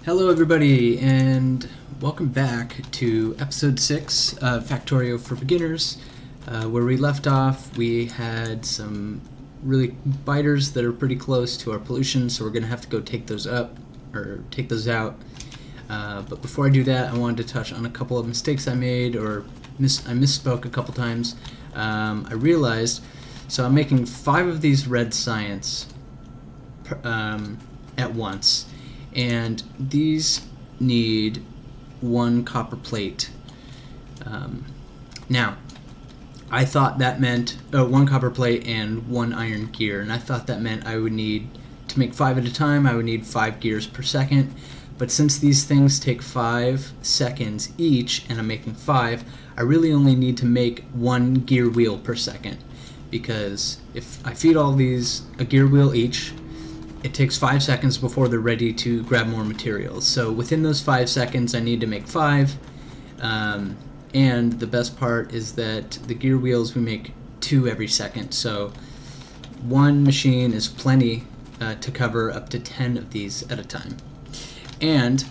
Hello everybody, and welcome back to episode 6 of Factorio for Beginners. Where we left off, we had some really biters that are pretty close to our pollution, so we're going to have to go take those out. But before I do that, I wanted to touch on a couple of mistakes I made, or I misspoke a couple times. I realized, so I'm making 5 of these red science at once. And these need 1 copper plate. Now, I thought that meant 1 copper plate and 1 iron gear, and I thought that meant I would need, to make 5 at a time, I would need 5 gears per second. But since these things take 5 seconds each, and I'm making 5, I really only need to make 1 gear wheel per second. Because if I feed all these a gear wheel each, it takes 5 seconds before they're ready to grab more materials. So within those 5 seconds, I need to make 5. And the best part is that the gear wheels, we make 2 every second. So 1 machine is plenty to cover up to 10 of these at a time. And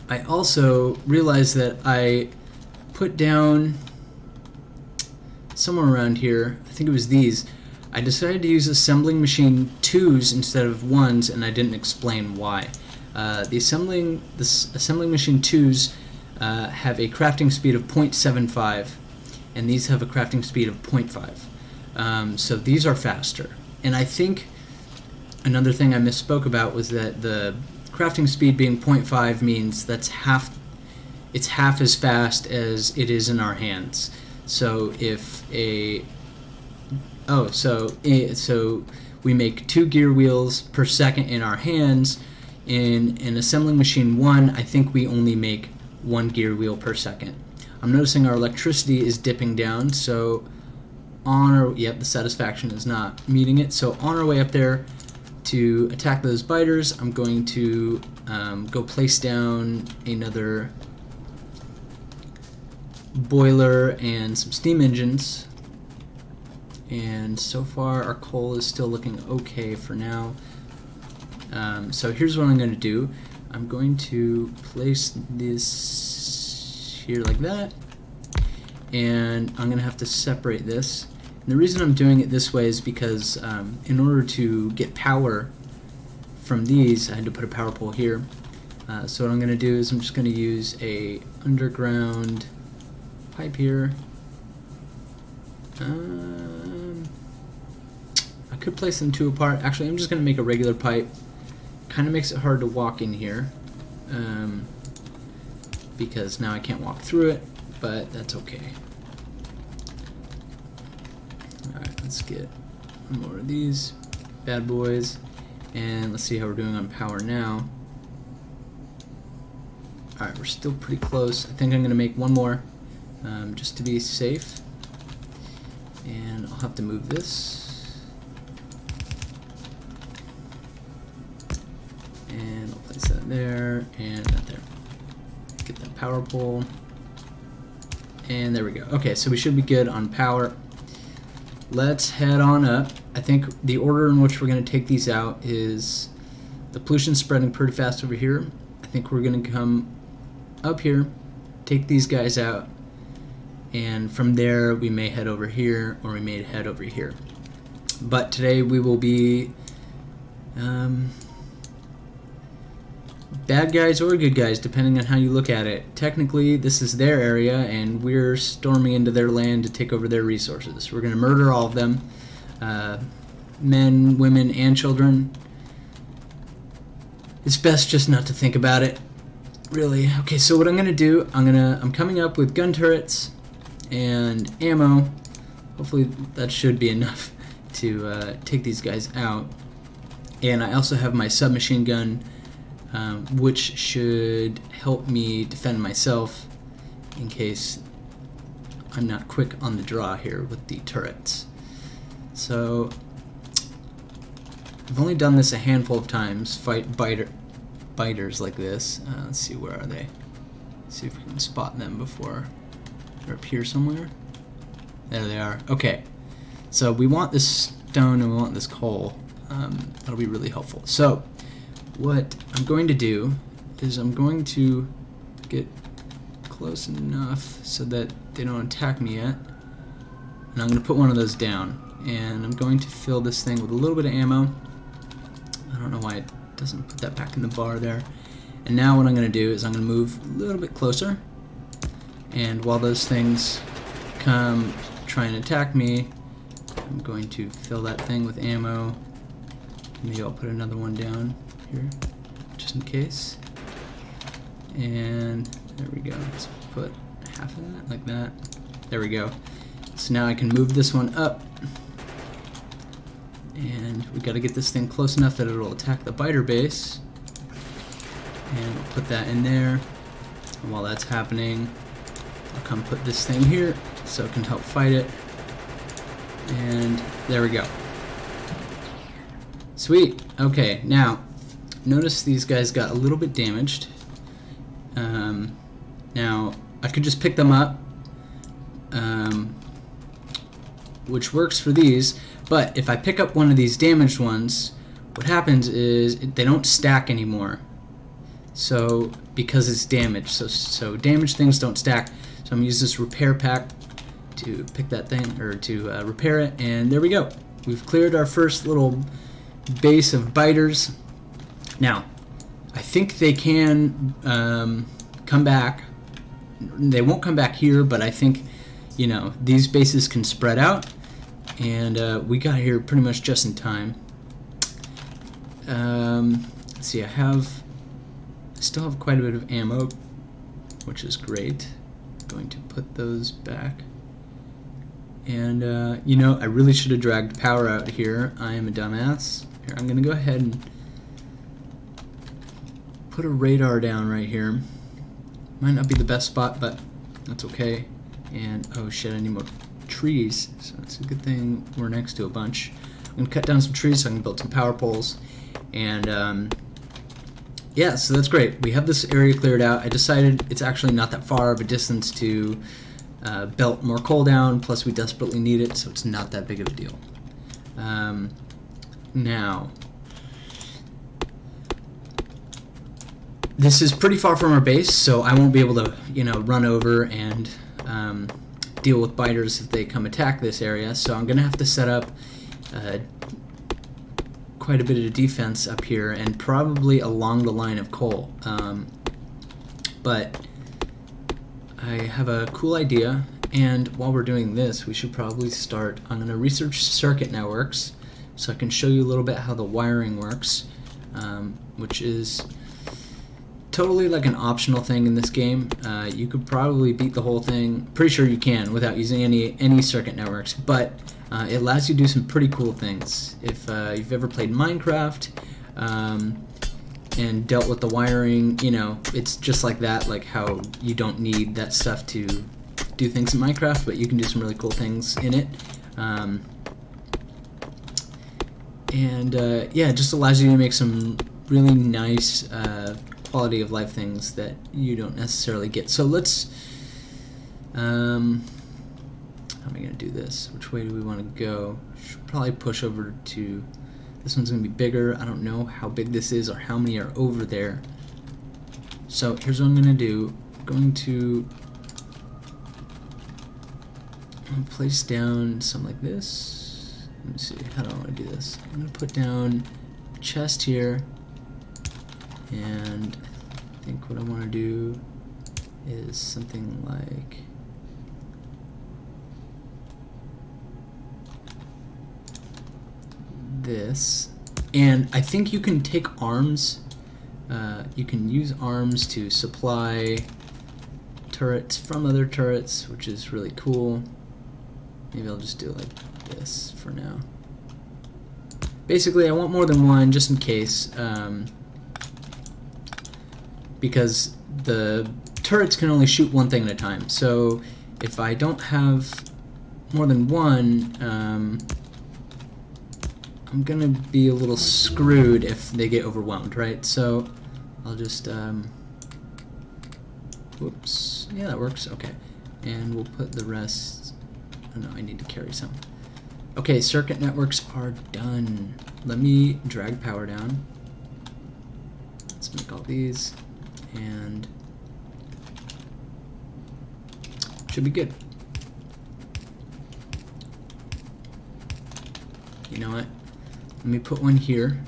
I also realized that I put down somewhere around here, I think it was these, I decided to use assembling machine 2s instead of 1s, and I didn't explain why. The assembling machine 2s have a crafting speed of 0.75, and these have a crafting speed of 0.5. So these are faster. And I think another thing I misspoke about was that the crafting speed being 0.5 means it's half as fast as it is in our hands. So if so we make 2 gear wheels per second in our hands. In an assembling machine 1, I think we only make 1 gear wheel per second. I'm noticing our electricity is dipping down, so the satisfaction is not meeting it. So on our way up there to attack those biters, I'm going to go place down another boiler and some steam engines. And so far our coal is still looking okay for now. So here's what I'm going to do. I'm going to place this here like that, and I'm going to have to separate this. And the reason I'm doing it this way is because in order to get power from these, I had to put a power pole here. So what I'm going to do is I'm just going to use a underground pipe here. I could place them 2 apart. Actually, I'm just going to make a regular pipe. Kind of makes it hard to walk in here, because now I can't walk through it, but that's okay. Alright, let's get more of these bad boys, and let's see how we're doing on power now. Alright, we're still pretty close. I think I'm going to make 1 more, just to be safe. And I'll have to move this. And I'll place that there, and that there. Get that power pole. And there we go. Okay, so we should be good on power. Let's head on up. I think the order in which we're going to take these out is the pollution spreading pretty fast over here. I think we're going to come up here, take these guys out, and from there we may head over here, or we may head over here. But today we will be bad guys or good guys, depending on how you look at it. Technically, this is their area, and we're storming into their land to take over their resources. We're going to murder all of them, men, women, and children. It's best just not to think about it, really. Okay, so what I'm going to do, I'm coming up with gun turrets and ammo. Hopefully that should be enough to take these guys out. And I also have my submachine gun, which should help me defend myself in case I'm not quick on the draw here with the turrets. So I've only done this a handful of times, fight biters like this. Let's see, where are they? See if we can spot them before they're up here somewhere. There they are. Okay, so we want this stone and we want this coal. That'll be really helpful. So what I'm going to do is I'm going to get close enough so that they don't attack me yet. And I'm going to put one of those down. And I'm going to fill this thing with a little bit of ammo. I don't know why it doesn't put that back in the bar there. And now what I'm going to do is I'm going to move a little bit closer. And while those things come try and attack me, I'm going to fill that thing with ammo. Maybe I'll put another one down here, just in case. And there we go. Let's put half of that, like that. There we go. So now I can move this one up. And we got to get this thing close enough that it'll attack the biter base. And we'll put that in there. And while that's happening, I'll come put this thing here so it can help fight it. And there we go. Sweet. Okay, now notice these guys got a little bit damaged. Now I could just pick them up, which works for these, but if I pick up one of these damaged ones, what happens is they don't stack anymore. So because it's damaged, so damaged things don't stack. So I'm gonna use this repair pack to pick that thing, or to repair it, and there we go. We've cleared our first little base of biters. Now, I think they can come back. They won't come back here, but I think, you know, these bases can spread out, and we got here pretty much just in time. Let's see, I still have quite a bit of ammo, which is great. Going to put those back. And, you know, I really should have dragged power out here. I am a dumbass. Here, I'm going to go ahead and put a radar down right here. Might not be the best spot, but that's okay. And, oh shit, I need more trees. So it's a good thing we're next to a bunch. I'm going to cut down some trees so I can build some power poles. And, yeah, so that's great. We have this area cleared out. I decided it's actually not that far of a distance to belt more coal down, plus we desperately need it, so it's not that big of a deal. Now, this is pretty far from our base, so I won't be able to, you know, run over and deal with biters if they come attack this area, so I'm going to have to set up quite a bit of defense up here, and probably along the line of coal. But I have a cool idea, and while we're doing this, we should probably start. I'm going to research circuit networks so I can show you a little bit how the wiring works, which is totally like an optional thing in this game. You could probably beat the whole thing, pretty sure you can, without using any circuit networks, but it allows you to do some pretty cool things. If you've ever played Minecraft and dealt with the wiring, you know, it's just like that, like how you don't need that stuff to do things in Minecraft, but you can do some really cool things in it. Yeah, it just allows you to make some really nice quality of life things that you don't necessarily get. So let's, how am I going to do this? Which way do we want to go? Should probably push over to, this one's going to be bigger. I don't know how big this is or how many are over there. So here's what I'm going to do. I'm going to place down some like this. Let me see, how do I want to do this? I'm going to put down a chest here, and I think what I want to do is something like this. And I think you can take arms, you can use arms to supply turrets from other turrets, which is really cool. Maybe I'll just do it like this for now. Basically, I want more than one just in case, because the turrets can only shoot one thing at a time. So if I don't have more than one, I'm gonna be a little screwed if they get overwhelmed, right? So I'll just, whoops, yeah, that works, okay. And we'll put the rest, oh no, I need to carry some. Okay, circuit networks are done. Let me drag power down. Let's make all these. and should be good. You know what? Let me put one here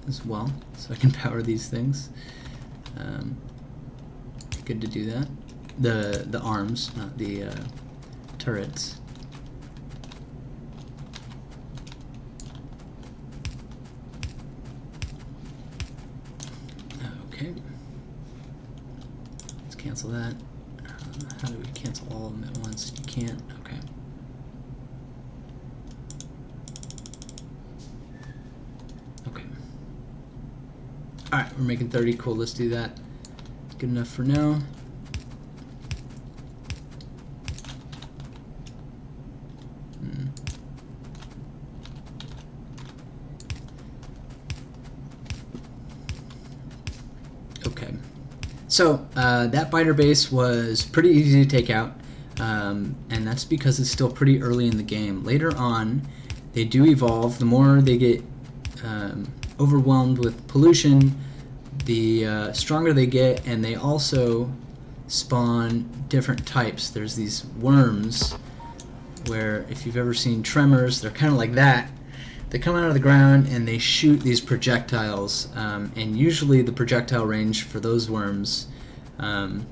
as well, so I can power these things. Good to do that. The arms, not the turrets. Okay. Let's cancel that. How do we cancel all of them at once? You can't. Okay. Okay. Alright, we're making 30. Cool, let's do that. Good enough for now. Okay. So, that biter base was pretty easy to take out, and that's because it's still pretty early in the game. Later on, they do evolve. The more they get overwhelmed with pollution, the stronger they get, and they also spawn different types. There's these worms where, if you've ever seen Tremors, they're kind of like that. They come out of the ground and they shoot these projectiles, and usually the projectile range for those worms are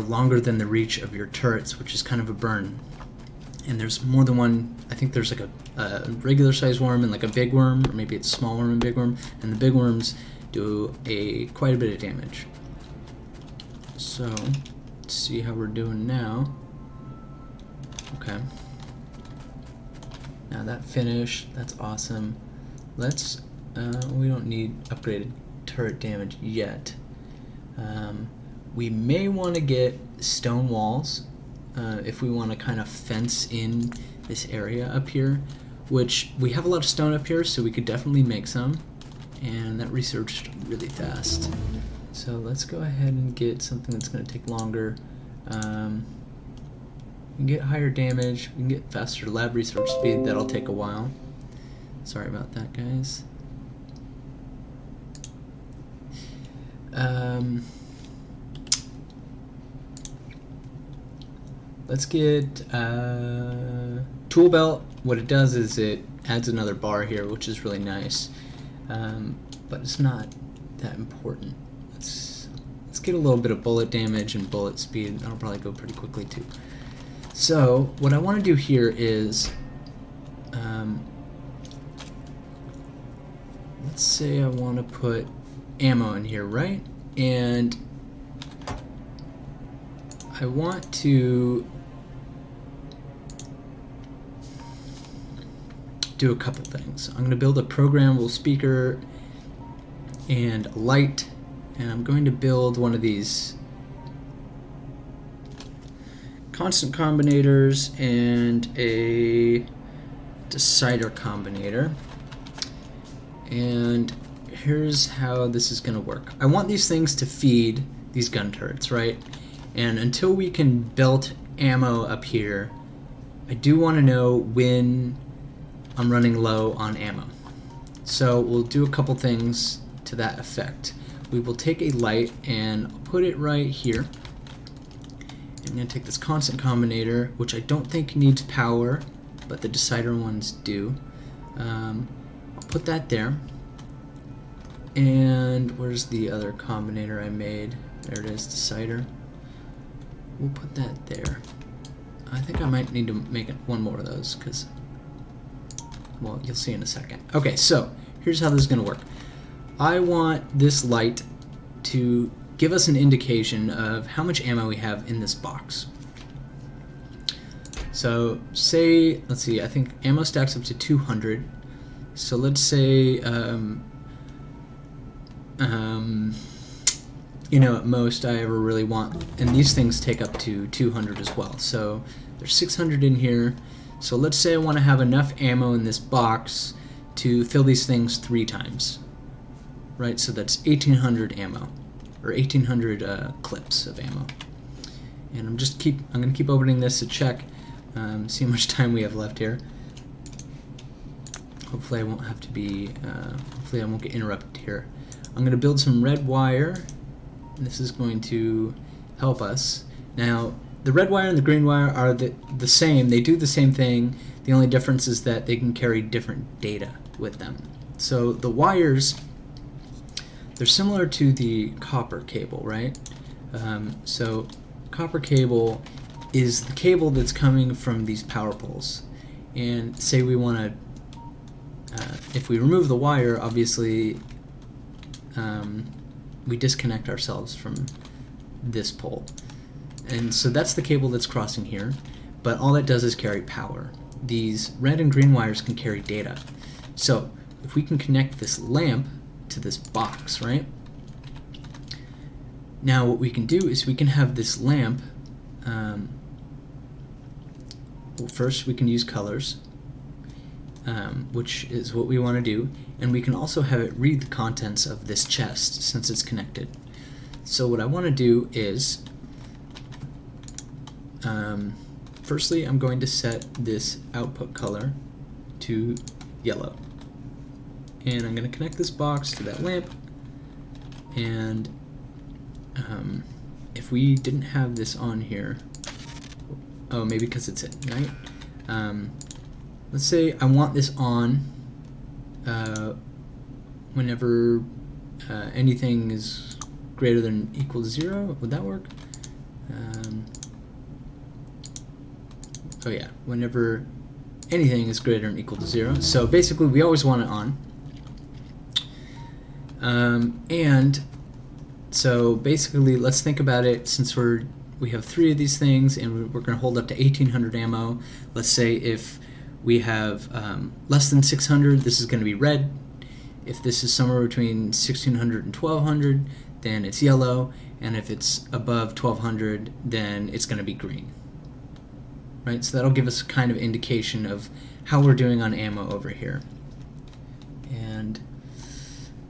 longer than the reach of your turrets, which is kind of a burn. And there's more than one. I think there's like a regular sized worm and like a big worm, or maybe it's a small worm and big worm, and the big worms do quite a bit of damage. So let's see how we're doing now. Okay. Now that finished, that's awesome. Let's, we don't need upgraded turret damage yet. We may want to get stone walls if we want to kind of fence in this area up here, which we have a lot of stone up here, so we could definitely make some, and that researched really fast. So let's go ahead and get something that's going to take longer. We can get higher damage, we can get faster lab research speed. That'll take a while. Sorry about that, guys. Let's get tool belt. What it does is it adds another bar here, which is really nice, but it's not that important. Let's get a little bit of bullet damage and bullet speed. That'll probably go pretty quickly too. So what I want to do here is, let's say I want to put ammo in here, right? And I want to do a couple things. I'm going to build a programmable speaker and a light, and I'm going to build one of these constant combinators and a decider combinator. And here's how this is going to work. I want these things to feed these gun turrets, right? And until we can belt ammo up here, I do want to know when I'm running low on ammo. So we'll do a couple things to that effect. We will take a light and put it right here. I'm going to take this constant combinator, which I don't think needs power, but the decider ones do. I'll put that there. And where's the other combinator I made? There it is, decider. We'll put that there. I think I might need to make one more of those, because, well, you'll see in a second. Okay, so here's how this is going to work. I want this light to give us an indication of how much ammo we have in this box. So say, let's see, I think ammo stacks up to 200. So let's say, you know, at most I ever really want, and these things take up to 200 as well. So there's 600 in here. So let's say I want to have enough ammo in this box to fill these things 3 times. Right, so that's 1800 ammo, or 1800 clips of ammo. And I'm going to keep opening this to check, see how much time we have left here. Hopefully I won't have to be, hopefully I won't get interrupted here. I'm going to build some red wire. This is going to help us. Now, the red wire and the green wire are the same. They do the same thing. The only difference is that they can carry different data with them. So the wires, they're similar to the copper cable, right? So copper cable is the cable that's coming from these power poles. And say we want to, if we remove the wire, obviously we disconnect ourselves from this pole. And so that's the cable that's crossing here, but all that does is carry power. These red and green wires can carry data. So if we can connect this lamp to this box, right? Now what we can do is we can have this lamp, well, first we can use colors, which is what we want to do, and we can also have it read the contents of this chest since it's connected. So what I want to do is, firstly I'm going to set this output color to yellow, and I'm going to connect this box to that lamp, and if we didn't have this on here, oh, maybe because it's at night, let's say I want this on whenever anything is greater than or equal to 0. Would that work? Oh yeah, whenever anything is greater than or equal to 0. So basically we always want it on. And so basically let's think about it, since we have 3 of these things and we're going to hold up to 1800 ammo. Let's say if we have less than 600, this is going to be red. If this is somewhere between 1600 and 1200, then it's yellow, and if it's above 1200, then it's going to be green. Right, so that'll give us a kind of indication of how we're doing on ammo over here. And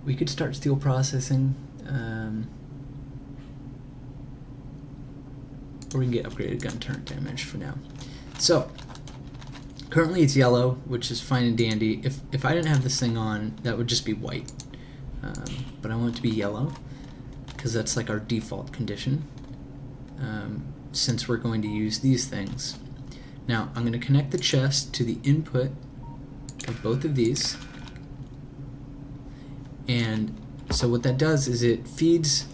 we could start steel processing, or we can get upgraded gun turret damage for now. So currently it's yellow, which is fine and dandy. If I didn't have this thing on, that would just be white. But I want it to be yellow, because that's like our default condition, since we're going to use these things. Now I'm going to connect the chest to the input of both of these, and so what that does is it feeds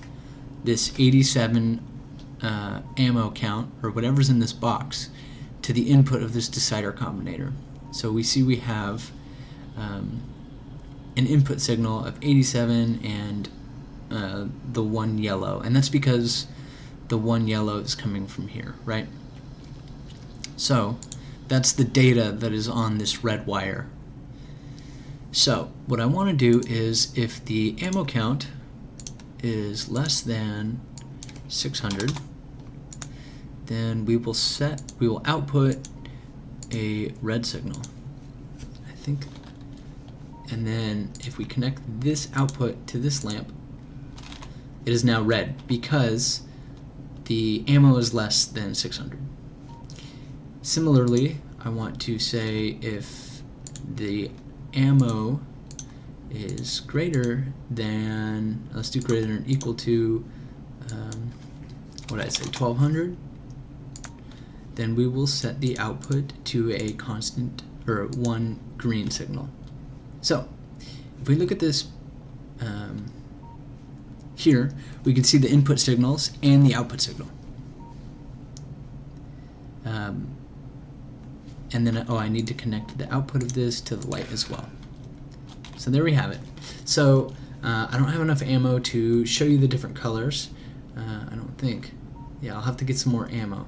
this 87 ammo count, or whatever's in this box, to the input of this decider combinator. So we see we have an input signal of 87 and the 1 yellow, and that's because the 1 yellow is coming from here, right? So that's the data that is on this red wire. So what I want to do is, if the ammo count is less than 600, then we will output a red signal, I think. And then if we connect this output to this lamp, it is now red because the ammo is less than 600. Similarly, I want to say if the ammo is greater than, let's do greater than or equal to, what did I say, 1200, then we will set the output to a constant, or 1 green signal. So if we look at this here, we can see the input signals and the output signal. And then, I need to connect the output of this to the light as well. So there we have it. So I don't have enough ammo to show you the different colors, I don't think. Yeah, I'll have to get some more ammo.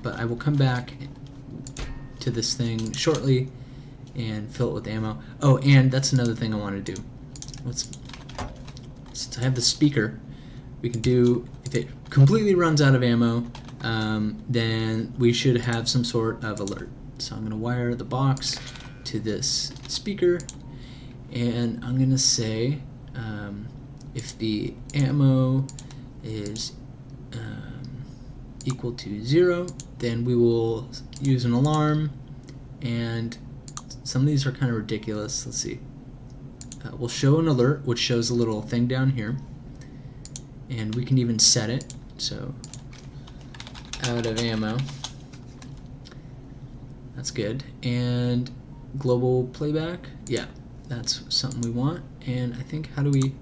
But I will come back to this thing shortly and fill it with ammo. Oh, and that's another thing I want to do. Since I have the speaker, we can do, if it completely runs out of ammo, then we should have some sort of alert. So I'm going to wire the box to this speaker, and I'm going to say if the ammo is equal to 0, then we will use an alarm, and some of these are kind of ridiculous. Let's see. we'll show an alert, which shows a little thing down here. And we can even set it. So, out of ammo. That's good. And global playback. Yeah, that's something we want. And I think, how do we...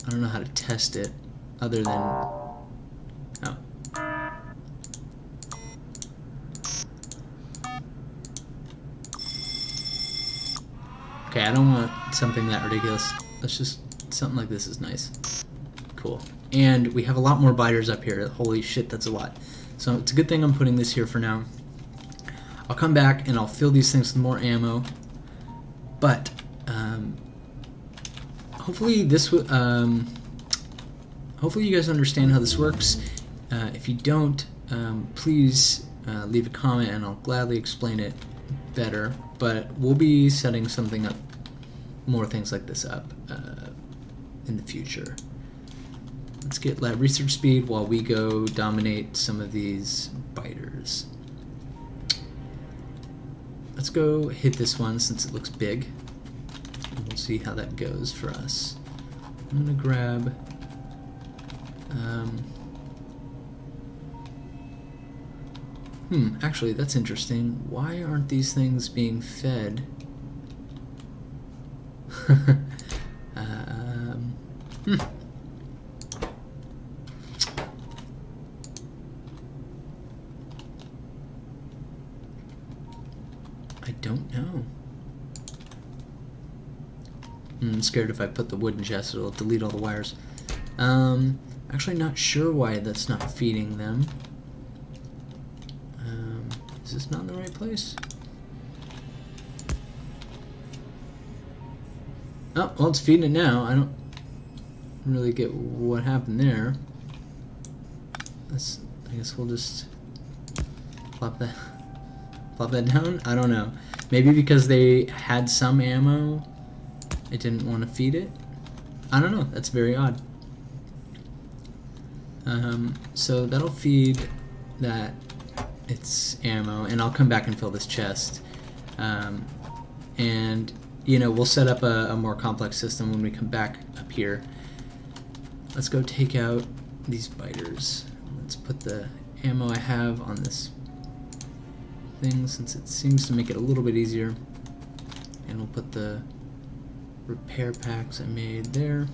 I don't know how to test it other than... Oh. Okay, I don't want something that ridiculous. Let's just... Something like this is nice. Cool. And we have a lot more biters up here. Holy shit, that's a lot. So it's a good thing I'm putting this here for now. I'll come back and I'll fill these things with more ammo. But hopefully this hopefully you guys understand how this works. If you don't, please leave a comment and I'll gladly explain it better. But we'll be setting something up, more things like this up in the future. Let's get lab research speed while we go dominate some of these biters. Let's go hit this one since it looks big. And we'll see how that goes for us. I'm gonna grab actually that's interesting. Why aren't these things being fed? I don't know. I'm scared if I put the wooden chest it'll delete all the wires. Actually not sure why that's not feeding them. Is this not in the right place? Oh, well it's feeding it now. I don't really get what happened there. I guess we'll just plop that down. I don't know. Maybe because they had some ammo, it didn't want to feed it. I don't know. That's very odd. So that'll feed that its ammo, and I'll come back and fill this chest. And you know, we'll set up a more complex system when we come back up here. Let's go take out these biters. Let's put the ammo I have on this thing since it seems to make it a little bit easier. And we'll put the repair packs I made there.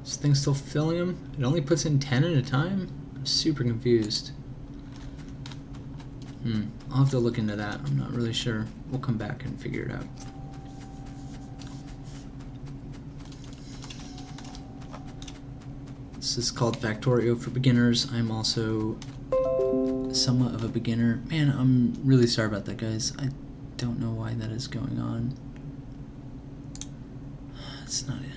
This thing's still filling them? It only puts in 10 at a time? I'm super confused. I'll have to look into that. I'm not really sure. We'll come back and figure it out. This is called Factorio for beginners. I'm also somewhat of a beginner. Man, I'm really sorry about that, guys. I don't know why that is going on. It's not it.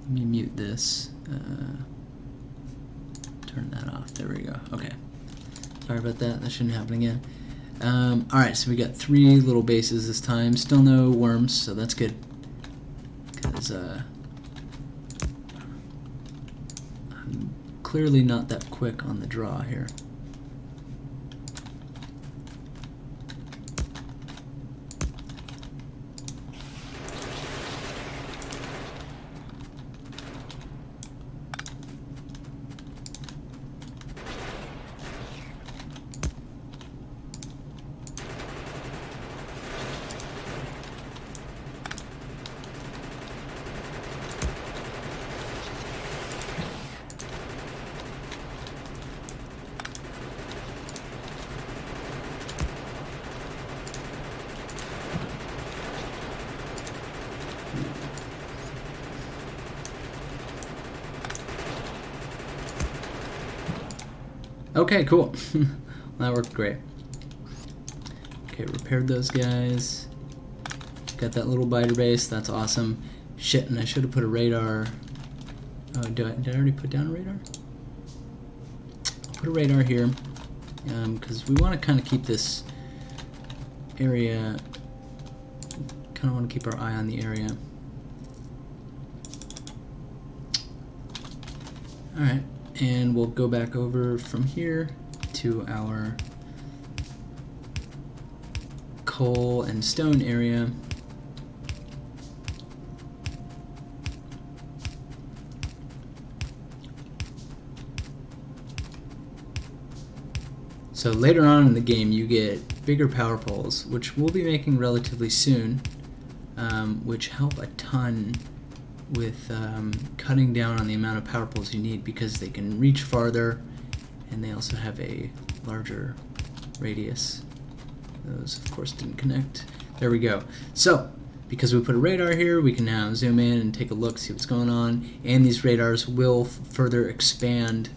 Let me mute this. Turn that off. There we go. Okay. Sorry about that. That shouldn't happen again. Alright, so we got 3 little bases this time. Still no worms, so that's good. Because I'm clearly not that quick on the draw here. Okay, cool. Well, that worked great. Okay, repaired those guys. Got that little biter base. That's awesome. Shit, and I should have put a radar. Oh, did I already put down a radar? I'll put a radar here. Because we want to kind of keep this area. Kind of want to keep our eye on the area. Alright. And we'll go back over from here to our coal and stone area. So later on in the game you get bigger power poles, which we'll be making relatively soon, which help a ton with cutting down on the amount of power poles you need, because they can reach farther and they also have a larger radius. Those of course didn't connect. There we go. So because we put a radar here, we can now zoom in and take a look, see what's going on, and these radars will further expand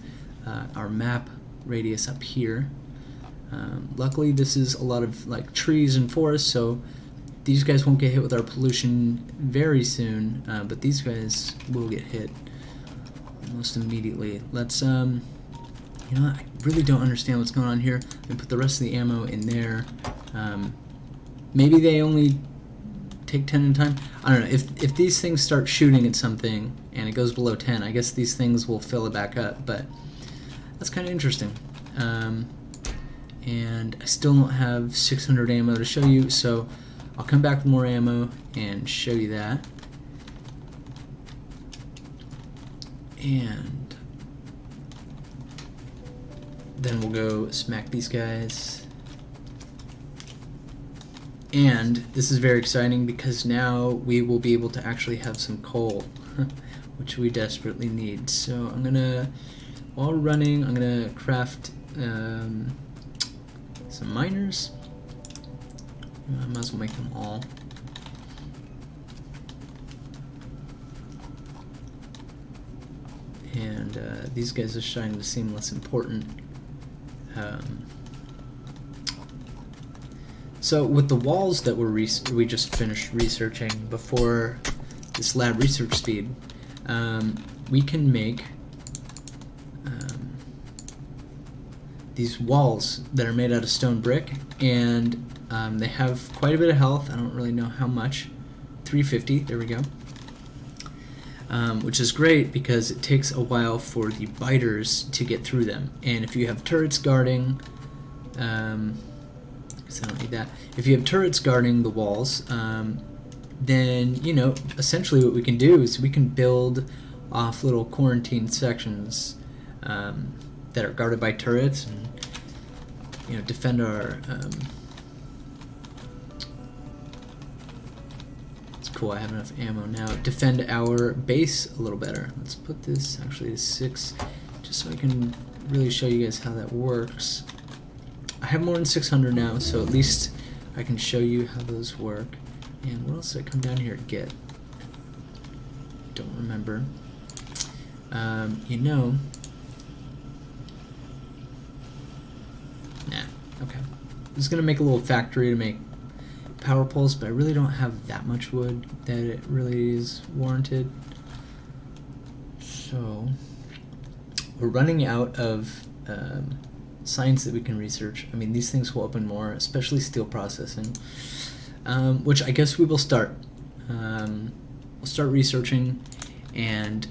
our map radius up here. Luckily this is a lot of like trees and forests, so these guys won't get hit with our pollution very soon, but these guys will get hit almost immediately. Let's, you know, I really don't understand what's going on here. I'm gonna put the rest of the ammo in there. Maybe they only take 10 at a time. I don't know. If these things start shooting at something and it goes below 10, I guess these things will fill it back up, but that's kind of interesting. And I still don't have 600 ammo to show you, so I'll come back with more ammo and show you that. And then we'll go smack these guys. And this is very exciting because now we will be able to actually have some coal, which we desperately need. So I'm gonna, while we're running, I'm gonna craft some miners. I might as well make them all. And these guys are starting to seem less important. So with the walls that we just finished researching before this lab research speed, we can make these walls that are made out of stone brick, and they have quite a bit of health. I don't really know how much. 350, there we go. Which is great because it takes a while for the biters to get through them. And if you have turrets guarding, I guess I don't need that. If you have turrets guarding the walls, then, you know, essentially what we can do is we can build off little quarantine sections that are guarded by turrets, and, you know, defend our it's cool, I have enough ammo now. Defend our base a little better. Let's put this actually to 6 just so I can really show you guys how that works. I have more than 600 now, so at least I can show you how those work. And what else did I come down here to get? Don't remember. You know, okay. I'm just gonna make a little factory to make power poles, but I really don't have that much wood that it really is warranted. So we're running out of science that we can research. I mean, these things will open more, especially steel processing, which I guess we will start. We'll start researching, and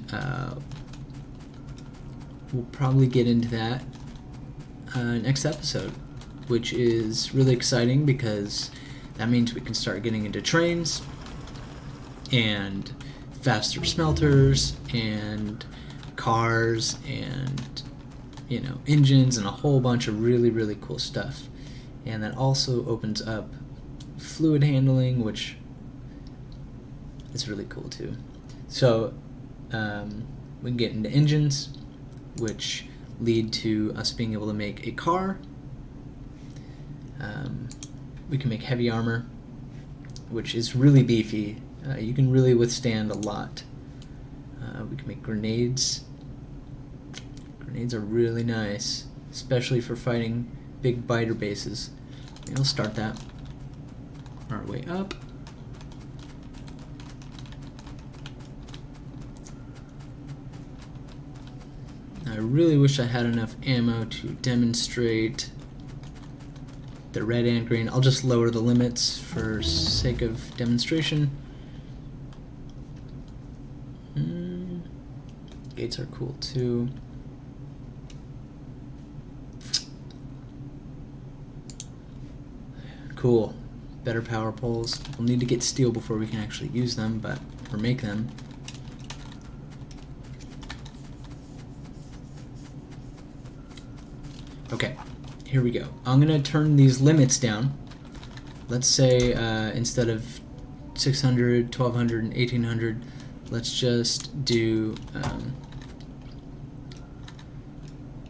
we'll probably get into that next episode, which is really exciting because that means we can start getting into trains and faster smelters and cars and, you know, engines and a whole bunch of really, really cool stuff. And that also opens up fluid handling, which is really cool too. So we can get into engines, which lead to us being able to make a car. We can make heavy armor, which is really beefy. You can really withstand a lot. We can make grenades. Grenades are really nice, especially for fighting big biter bases. Maybe I'll start that on our way up. I really wish I had enough ammo to demonstrate the red and green. I'll just lower the limits for sake of demonstration. Gates are cool too. Cool. Better power poles. We'll need to get steel before we can actually use them, or make them. Okay, here we go. I'm gonna turn these limits down. Let's say instead of 600, 1200, and 1800, let's just do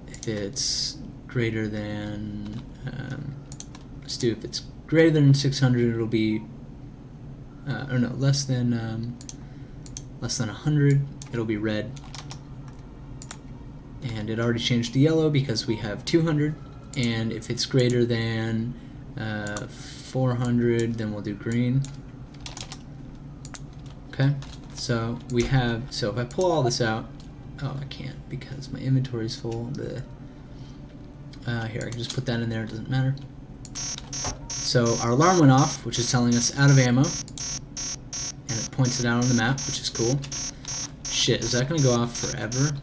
if it's greater than let's do if it's greater than 600, it'll be or no, less than 100, it'll be red. And it already changed to yellow because we have 200. And if it's greater than 400, then we'll do green. Okay, so we have, so if I pull all this out, oh, I can't because my inventory is full. Here, I can just put that in there, it doesn't matter. So our alarm went off, which is telling us out of ammo, and it points it out on the map, which is cool. Shit, is that gonna go off forever?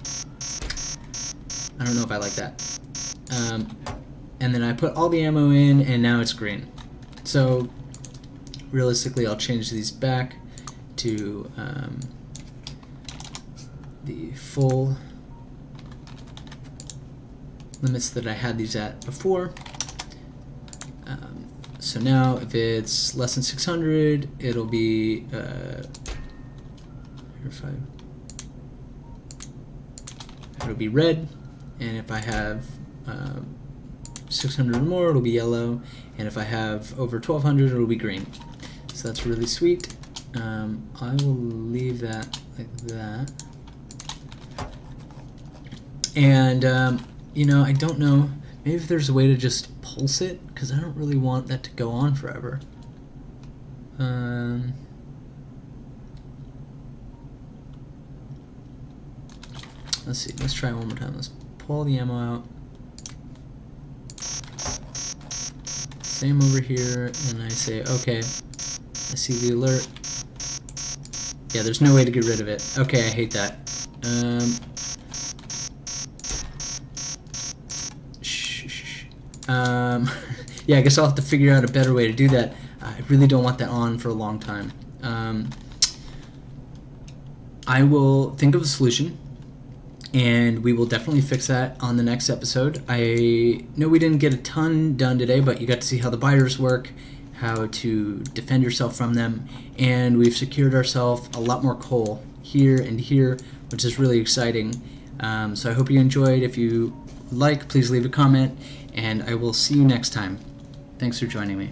I don't know if I like that. And then I put all the ammo in, and now it's green. So realistically, I'll change these back to the full limits that I had these at before. So now if it's less than 600, it'll be it'll be red, and if I have 600 or more, it'll be yellow, and if I have over 1200, it'll be green. So that's really sweet. I will leave that like that. And you know, I don't know, maybe if there's a way to just pulse it, because I don't really want that to go on forever. Let's see, let's try it one more time. Let's pull the ammo out. Same over here, and I say, okay, I see the alert. Yeah, there's no way to get rid of it. Okay, I hate that. Yeah, I guess I'll have to figure out a better way to do that. I really don't want that on for a long time. I will think of a solution, and we will definitely fix that on the next episode. I know we didn't get a ton done today, but you got to see how the biters work, how to defend yourself from them, and we've secured ourselves a lot more coal here and here, which is really exciting. So I hope you enjoyed. If you like, please leave a comment, and I will see you next time. Thanks for joining me.